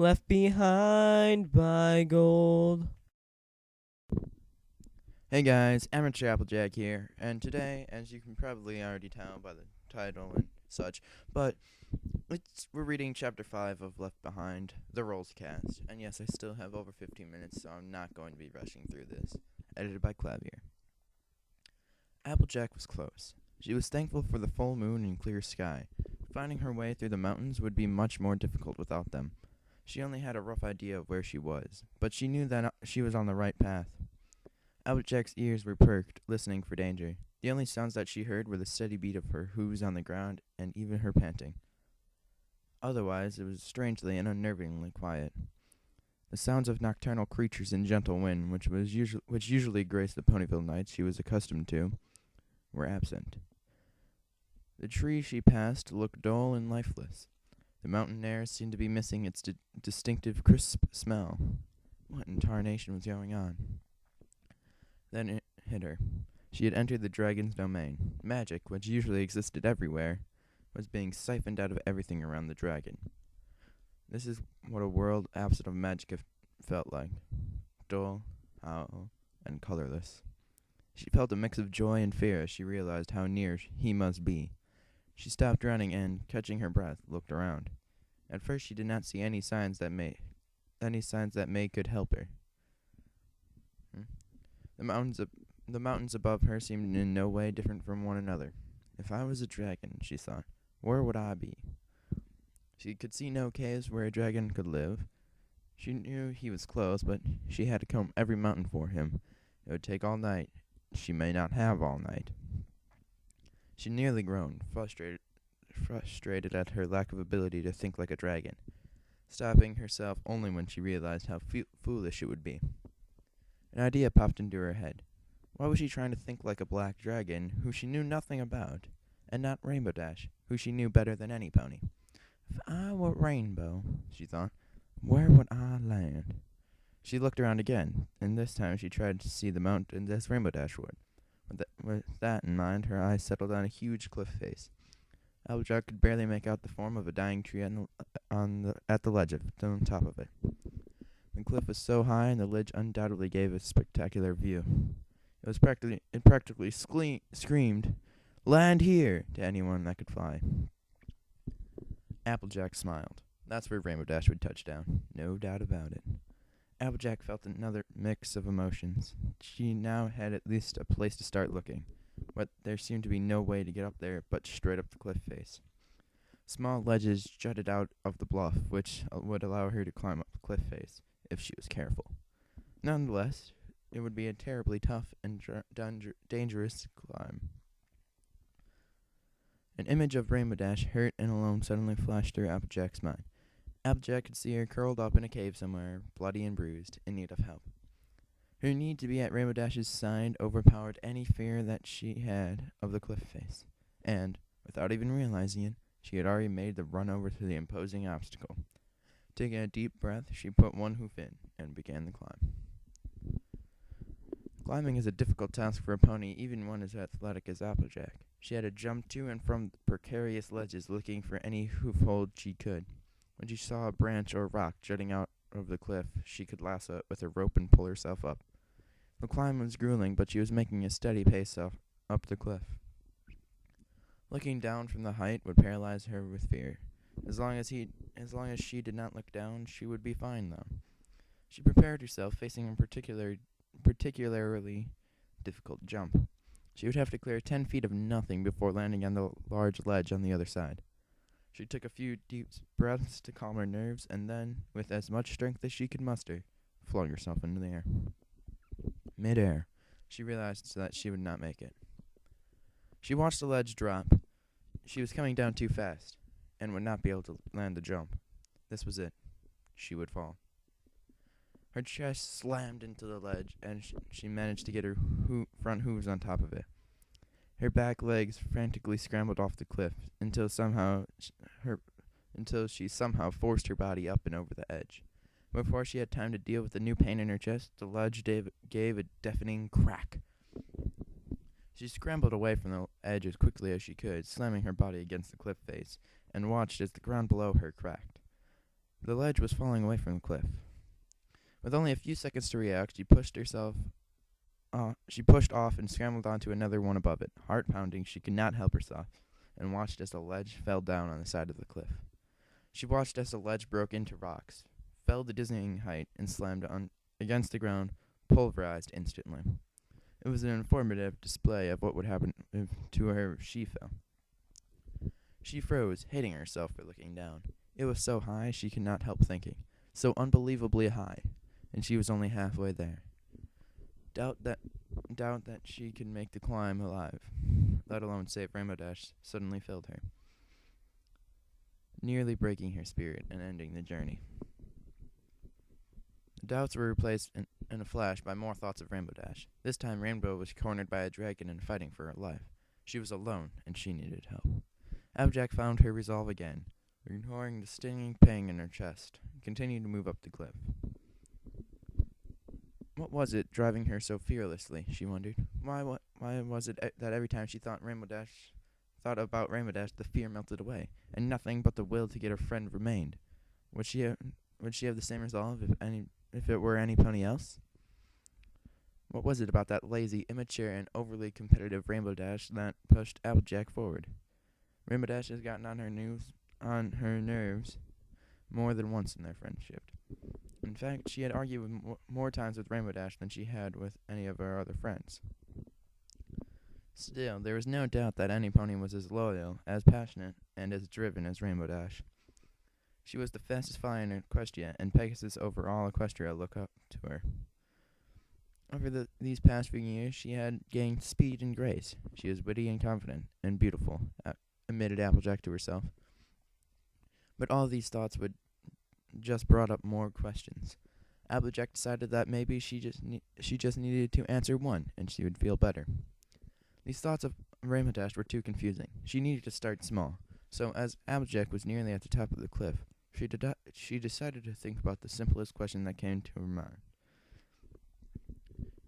left behind by gold. Hey guys, Amateur Applejack here, and today, as you can probably already tell by the title and such, but we're reading Chapter 5 of Left Behind, The Rolls Cast, and yes, I still have over 15 minutes, so I'm not going to be rushing through this. Edited by Clavier. Applejack was close. She was thankful for the full moon and clear sky. Finding her way through the mountains would be much more difficult without them. She only had a rough idea of where she was, but she knew that she was on the right path. Applejack's ears were perked, listening for danger. The only sounds that she heard were the steady beat of her hooves on the ground and even her panting. Otherwise, it was strangely and unnervingly quiet. The sounds of nocturnal creatures in gentle wind, which usually graced the Ponyville nights she was accustomed to, were absent. The tree she passed looked dull and lifeless. The mountain air seemed to be missing its distinctive crisp smell. What in tarnation was going on? Then it hit her. She had entered the dragon's domain. Magic, which usually existed everywhere, was being siphoned out of everything around the dragon. This is what a world absent of magic felt like. Dull, hollow, and colorless. She felt a mix of joy and fear as she realized how near he must be. She stopped running and, catching her breath, looked around. At first she did not see any signs that May could help her. The mountains above her seemed in no way different from one another. If I was a dragon, she thought, where would I be? She could see no caves where a dragon could live. She knew he was close, but she had to comb every mountain for him. It would take all night. She may not have all night. She nearly groaned, frustrated at her lack of ability to think like a dragon, stopping herself only when she realized how foolish it would be. An idea popped into her head. Why was she trying to think like a black dragon, who she knew nothing about, and not Rainbow Dash, who she knew better than any pony? If I were Rainbow, she thought, where would I land? She looked around again, and this time she tried to see the mountains as Rainbow Dash would. With that in mind, her eyes settled on a huge cliff face. Applejack could barely make out the form of a dying tree at the ledge on top of it. The cliff was so high, and the ledge undoubtedly gave a spectacular view. It practically screamed, "Land here!" to anyone that could fly. Applejack smiled. That's where Rainbow Dash would touch down, no doubt about it. Applejack felt another mix of emotions. She now had at least a place to start looking, but there seemed to be no way to get up there but straight up the cliff face. Small ledges jutted out of the bluff, which would allow her to climb up the cliff face, if she was careful. Nonetheless, it would be a terribly tough and dangerous climb. An image of Rainbow Dash, hurt and alone, suddenly flashed through Applejack's mind. Applejack could see her curled up in a cave somewhere, bloody and bruised, in need of help. Her need to be at Rainbow Dash's side overpowered any fear that she had of the cliff face, and, without even realizing it, she had already made the run over to the imposing obstacle. Taking a deep breath, she put one hoof in and began the climb. Climbing is a difficult task for a pony, even one as athletic as Applejack. She had to jump to and from the precarious ledges, looking for any hoofhold she could. When she saw a branch or rock jutting out of the cliff, she could lasso it with a rope and pull herself up. The climb was grueling, but she was making a steady pace up the cliff. Looking down from the height would paralyze her with fear. As long as she did not look down, she would be fine, though. She prepared herself, facing a particularly difficult jump. She would have to clear 10 feet of nothing before landing on the large ledge on the other side. She took a few deep breaths to calm her nerves, and then, with as much strength as she could muster, flung herself into the air. Mid-air, she realized that she would not make it. She watched the ledge drop. She was coming down too fast, and would not be able to land the jump. This was it. She would fall. Her chest slammed into the ledge, and she managed to get her front hooves on top of it. Her back legs frantically scrambled off the cliff until she somehow forced her body up and over the edge. Before she had time to deal with the new pain in her chest, the ledge gave a deafening crack. She scrambled away from the edge as quickly as she could, slamming her body against the cliff face, and watched as the ground below her cracked. The ledge was falling away from the cliff. With only a few seconds to react, she pushed off and scrambled onto another one above it. Heart pounding, she could not help herself, and watched as the ledge fell down on the side of the cliff. She watched as the ledge broke into rocks, fell to dizzying height, and slammed against the ground, pulverized instantly. It was an informative display of what would happen to her if she fell. She froze, hating herself for looking down. It was so high she could not help thinking. So unbelievably high, and she was only halfway there. Doubt that she could make the climb alive, let alone save Rainbow Dash, suddenly filled her, nearly breaking her spirit and ending the journey. The doubts were replaced in a flash by more thoughts of Rainbow Dash. This time Rainbow was cornered by a dragon and fighting for her life. She was alone, and she needed help. Applejack found her resolve again, ignoring the stinging pain in her chest, and continued to move up the cliff. What was it driving her so fearlessly, she wondered. Why was it that every time she thought about Rainbow Dash, the fear melted away, and nothing but the will to get her friend remained? Would she have the same resolve if it were any pony else? What was it about that lazy, immature, and overly competitive Rainbow Dash that pushed Applejack forward? Rainbow Dash has gotten on her nerves more than once in their friendship. In fact, she had argued more times with Rainbow Dash than she had with any of her other friends. Still, there was no doubt that any pony was as loyal, as passionate, and as driven as Rainbow Dash. She was the fastest flyer in Equestria, and Pegasus over all Equestria looked up to her. Over these past few years, she had gained speed and grace. She was witty and confident, and beautiful, admitted Applejack to herself. But all these thoughts would just brought up more questions. Applejack decided that maybe she just needed to answer one, and she would feel better. These thoughts of Rainbow Dash were too confusing. She needed to start small. So, as Applejack was nearly at the top of the cliff, she decided to think about the simplest question that came to her mind.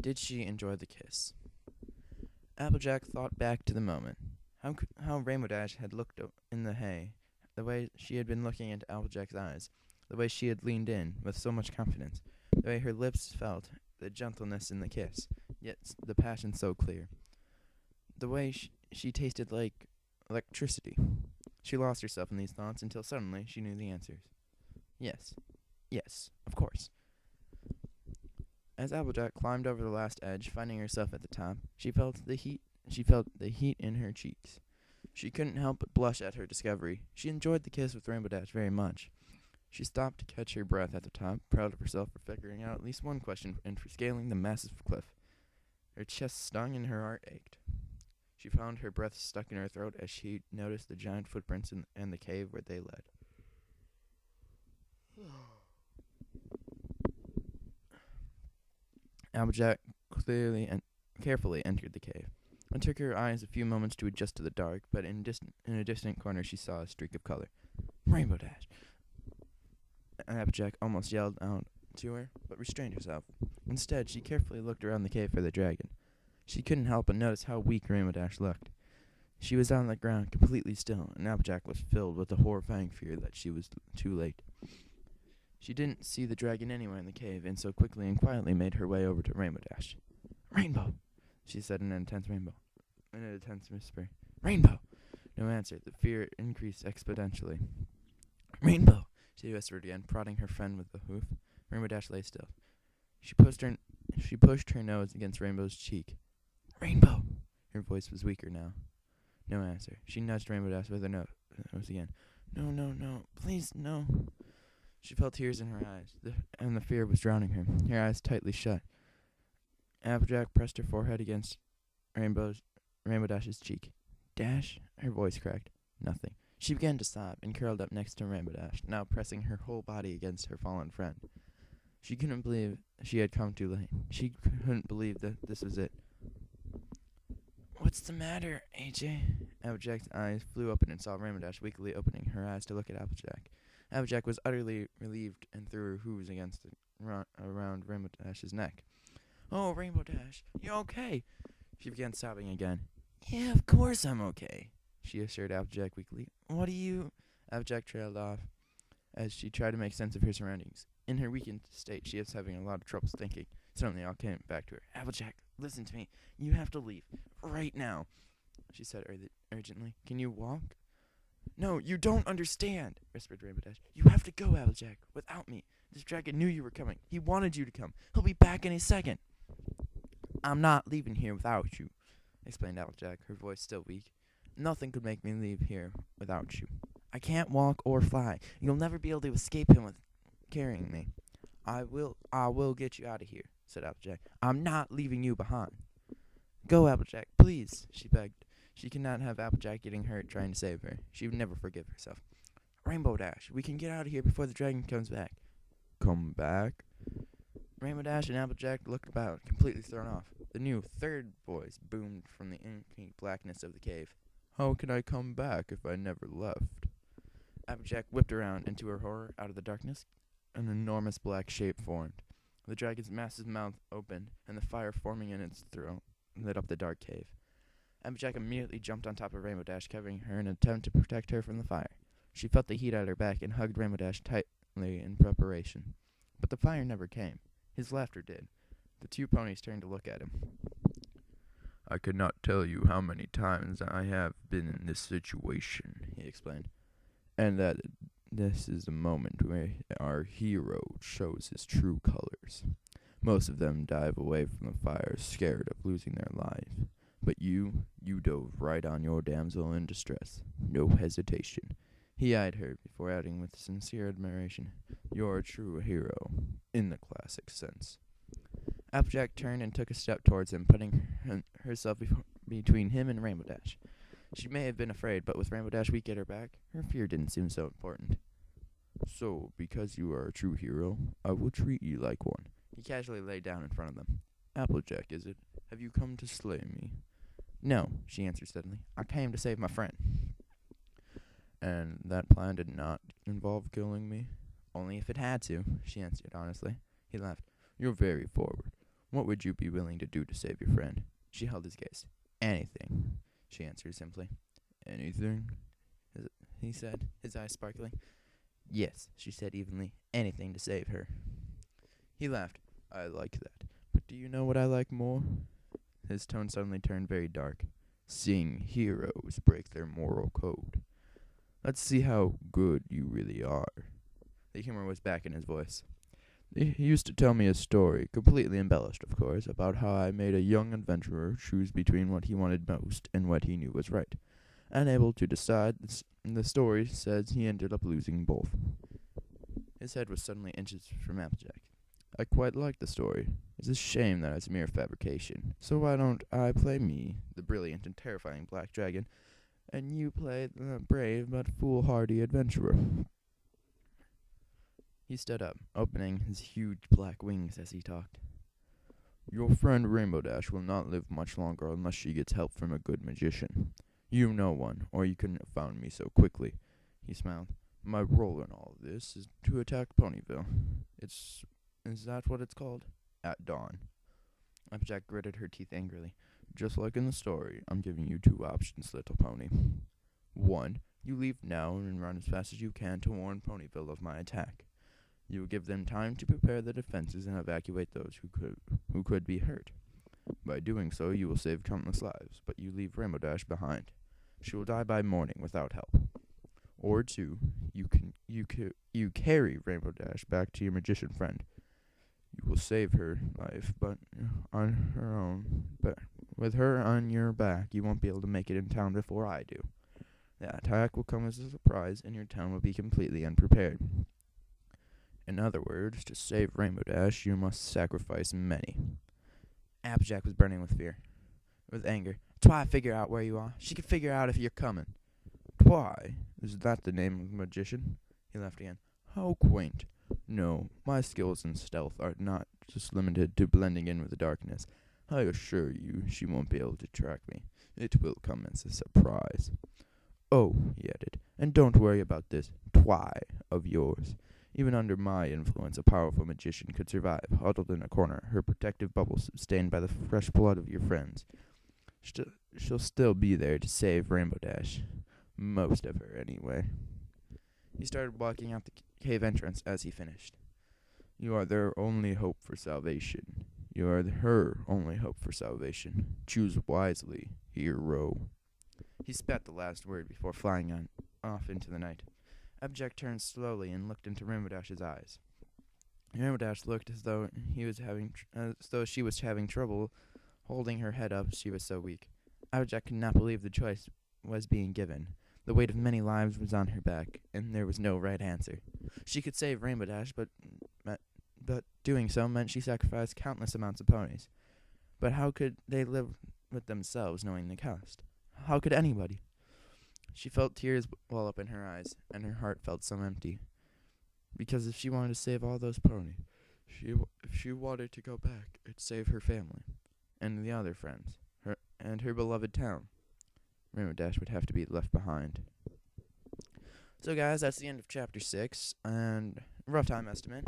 Did she enjoy the kiss? Applejack thought back to the moment. How Rainbow Dash had looked in the hay, the way she had been looking into Applejack's eyes, the way she had leaned in with so much confidence, the way her lips felt, the gentleness in the kiss, yet the passion so clear, the way she tasted like electricity. She lost herself in these thoughts until suddenly she knew the answers. Yes, of course. As Applejack climbed over the last edge, finding herself at the top, she felt the heat in her cheeks. She couldn't help but blush at her discovery. She enjoyed the kiss with Rainbow Dash very much. She stopped to catch her breath at the top, proud of herself for figuring out at least one question and for scaling the massive cliff. Her chest stung and her heart ached. She found her breath stuck in her throat as she noticed the giant footprints in the cave where they led. Applejack carefully entered the cave. It took her eyes a few moments to adjust to the dark, but in a distant corner she saw a streak of color. Rainbow Dash! Applejack almost yelled out to her, but restrained herself. Instead, she carefully looked around the cave for the dragon. She couldn't help but notice how weak Rainbow Dash looked. She was on the ground, completely still, and Applejack was filled with a horrifying fear that she was too late. She didn't see the dragon anywhere in the cave, and so quickly and quietly made her way over to Rainbow Dash. Rainbow! She said in an intense whisper. Rainbow! No answer. The fear increased exponentially. Rainbow! She whispered again, prodding her friend with the hoof. Rainbow Dash lay still. She pushed her nose against Rainbow's cheek. Rainbow! Her voice was weaker now. No answer. She nudged Rainbow Dash with her nose again. No, please, no. She felt tears in her eyes, and the fear was drowning her. Her eyes tightly shut. Applejack pressed her forehead against Rainbow Dash's cheek. Dash? Her voice cracked. Nothing. She began to sob and curled up next to Rainbow Dash, now pressing her whole body against her fallen friend. She couldn't believe she had come too late. She couldn't believe that this was it. What's the matter, AJ? Applejack's eyes flew open and saw Rainbow Dash weakly opening her eyes to look at Applejack. Applejack was utterly relieved and threw her hooves around Rainbow Dash's neck. Oh, Rainbow Dash, you're okay. She began sobbing again. Yeah, of course I'm okay, she assured Applejack weakly. What do you... Applejack trailed off. as she tried to make sense of her surroundings. In her weakened state, she was having a lot of trouble thinking. Suddenly, all came back to her. Applejack, listen to me. You have to leave. Right now, she said urgently. Can you walk? No, you don't understand, whispered Rainbow Dash. You have to go, Applejack, without me. This dragon knew you were coming. He wanted you to come. He'll be back in a second. I'm not leaving here without you, explained Applejack, her voice still weak. Nothing could make me leave here without you. I can't walk or fly. You'll never be able to escape him with carrying me. I will get you out of here, said Applejack. I'm not leaving you behind. Go, Applejack, please, she begged. She could not have Applejack getting hurt trying to save her. She would never forgive herself. Rainbow Dash, we can get out of here before the dragon comes back. Come back? Rainbow Dash and Applejack looked about, completely thrown off. The new third voice boomed from the inky blackness of the cave. How can I come back if I never left? Applejack whipped around, and to her horror, out of the darkness, an enormous black shape formed. The dragon's massive mouth opened, and the fire forming in its throat lit up the dark cave. Applejack immediately jumped on top of Rainbow Dash, covering her in an attempt to protect her from the fire. She felt the heat at her back and hugged Rainbow Dash tightly in preparation. But the fire never came. His laughter did. The two ponies turned to look at him. I could not tell you how many times I have been in this situation, he explained, and that this is the moment where our hero shows his true colors. Most of them dive away from the fire, scared of losing their life. But you dove right on your damsel in distress. No hesitation. He eyed her before adding with sincere admiration, You're a true hero, in the classic sense. Applejack turned and took a step towards him, putting herself between him and Rainbow Dash. She may have been afraid, but with Rainbow Dash weak at her back, her fear didn't seem so important. So, because you are a true hero, I will treat you like one. He casually lay down in front of them. Applejack, is it? Have you come to slay me? No, she answered steadily. I came to save my friend. And that plan did not involve killing me? Only if it had to, she answered honestly. He laughed. You're very forward. What would you be willing to do to save your friend? She held his gaze. Anything, she answered simply. Anything? He said, his eyes sparkling. Yes, she said evenly. Anything to save her. He laughed. I like that. But do you know what I like more? His tone suddenly turned very dark. Seeing heroes break their moral code. Let's see how good you really are. The humor was back in his voice. He used to tell me a story, completely embellished, of course, about how I made a young adventurer choose between what he wanted most and what he knew was right. Unable to decide, the story says he ended up losing both. His head was suddenly inches from Applejack. I quite like the story. It's a shame that it's mere fabrication. So why don't I play me, the brilliant and terrifying Black Dragon, and you play the brave but foolhardy adventurer? He stood up, opening his huge black wings as he talked. Your friend Rainbow Dash will not live much longer unless she gets help from a good magician. You know one, or you couldn't have found me so quickly. He smiled. My role in all of this is to attack Ponyville. Is that what it's called? At dawn. Applejack gritted her teeth angrily. Just like in the story, I'm giving you two options, little pony. 1. You leave now and run as fast as you can to warn Ponyville of my attack. You will give them time to prepare the defenses and evacuate those who could be hurt. By doing so, you will save countless lives, but you leave Rainbow Dash behind. She will die by morning without help. Or 2, you carry Rainbow Dash back to your magician friend. You will save her life, but on her own. But with her on your back, you won't be able to make it in town before I do. The attack will come as a surprise, and your town will be completely unprepared. In other words, to save Rainbow Dash, you must sacrifice many. Applejack was burning with fear, with anger. That's why I figure out where you are. She can figure out if you're coming. Why? Is that the name of a magician? He laughed again. How quaint. No, my skills in stealth are not just limited to blending in with the darkness. I assure you, she won't be able to track me. It will come as a surprise. Oh, he added, and don't worry about this twy of yours. Even under my influence, a powerful magician could survive, huddled in a corner, her protective bubble sustained by the fresh blood of your friends. She'll still be there to save Rainbow Dash. Most of her, anyway. He started walking out the cave entrance as he finished. You are their only hope for salvation. You are her only hope for salvation. Choose wisely, hero. He spat the last word before flying off into the night. Abject turned slowly and looked into Rimodash's eyes. Rimodash looked as though she was having trouble holding her head up. She was so weak. Abject could not believe the choice was being given. The weight of many lives was on her back, and there was no right answer. She could save Rainbow Dash, but doing so meant she sacrificed countless amounts of ponies. But how could they live with themselves knowing the cost? How could anybody? She felt tears well up in her eyes, and her heart felt so empty. Because if she wanted to save all those ponies, if she wanted to go back and save her family, and the other friends, her beloved town, Rainbow Dash would have to be left behind. So guys, that's the end of chapter 6, and rough time estimate,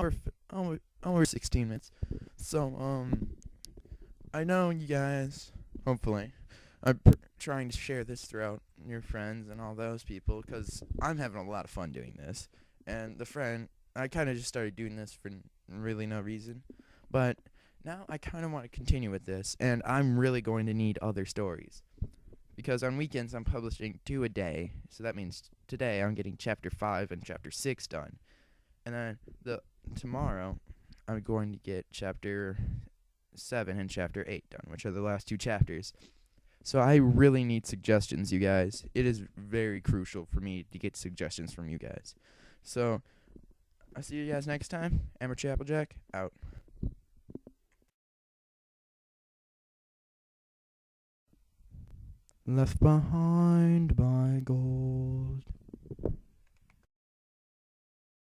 over 16 minutes. So, I know you guys, hopefully, are trying to share this throughout your friends and all those people, because I'm having a lot of fun doing this. And I kind of just started doing this for really no reason, but now I kind of want to continue with this, and I'm really going to need other stories. Because on weekends I'm publishing 2 a day, so that means today I'm getting chapter 5 and chapter 6 done. And then tomorrow I'm going to get chapter 7 and chapter 8 done, which are the last 2 chapters. So I really need suggestions, you guys. It is very crucial for me to get suggestions from you guys. So I'll see you guys next time. Amateur Applejack, out. Left behind by gold.